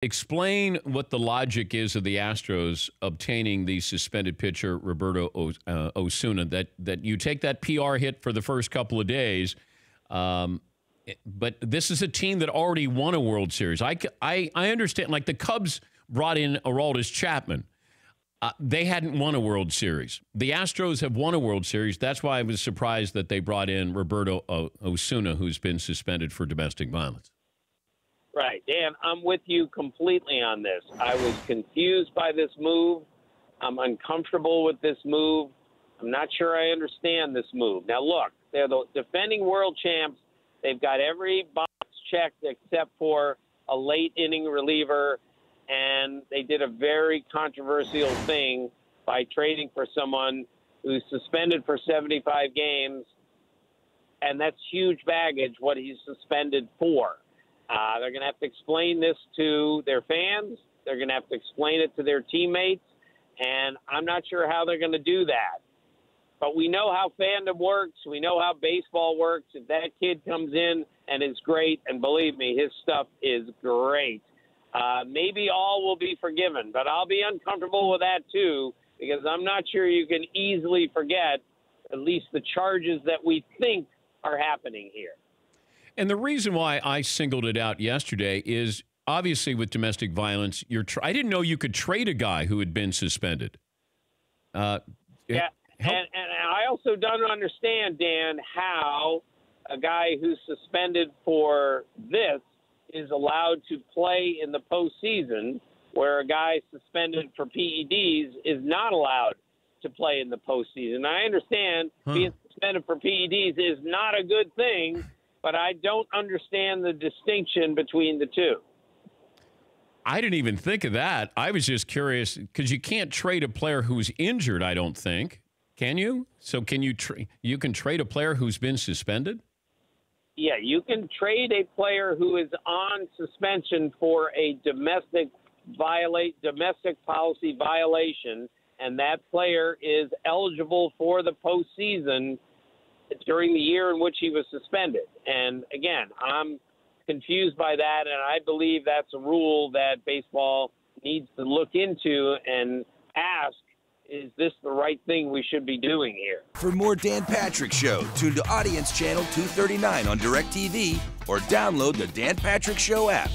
Explain what the logic is of the Astros obtaining the suspended pitcher Roberto Osuna. That you take that PR hit for the first couple of days, but this is a team that already won a World Series. I understand. Like the Cubs brought in Aroldis Chapman. They hadn't won a World Series. The Astros have won a World Series. That's why I was surprised that they brought in Roberto Osuna, who's been suspended for domestic violence. Right, Dan, I'm with you completely on this. I was confused by this move. I'm uncomfortable with this move. I'm not sure I understand this move. Now, look, they're the defending world champs. They've got every box checked except for a late-inning reliever, and they did a very controversial thing by trading for someone who's suspended for 75 games, and that's huge baggage, what he's suspended for. They're going to have to explain this to their fans. They're going to have to explain it to their teammates, and I'm not sure how they're going to do that. But we know how fandom works. We know how baseball works. If that kid comes in and is great, and believe me, his stuff is great, maybe all will be forgiven. But I'll be uncomfortable with that, too, because I'm not sure you can easily forget at least the charges that we think are happening here. And the reason why I singled it out yesterday is obviously with domestic violence, I didn't know you could trade a guy who had been suspended. Yeah, and I also don't understand, Dan, how a guy who's suspended for this is allowed to play in the postseason, where a guy suspended for PEDs is not allowed to play in the postseason. I understand being suspended for PEDs is not a good thing, but I don't understand the distinction between the two. I didn't even think of that. I was just curious because you can't trade a player who's injured, I don't think. Can you? So can you you can trade a player who's been suspended? Yeah, you can trade a player who is on suspension for a domestic policy violation, and that player is eligible for the postseason during the year in which he was suspended. And again, I'm confused by that, and I believe that's a rule that baseball needs to look into and ask, is this the right thing we should be doing here? For more Dan Patrick Show, tune to Audience Channel 239 on DirecTV or download the Dan Patrick Show app.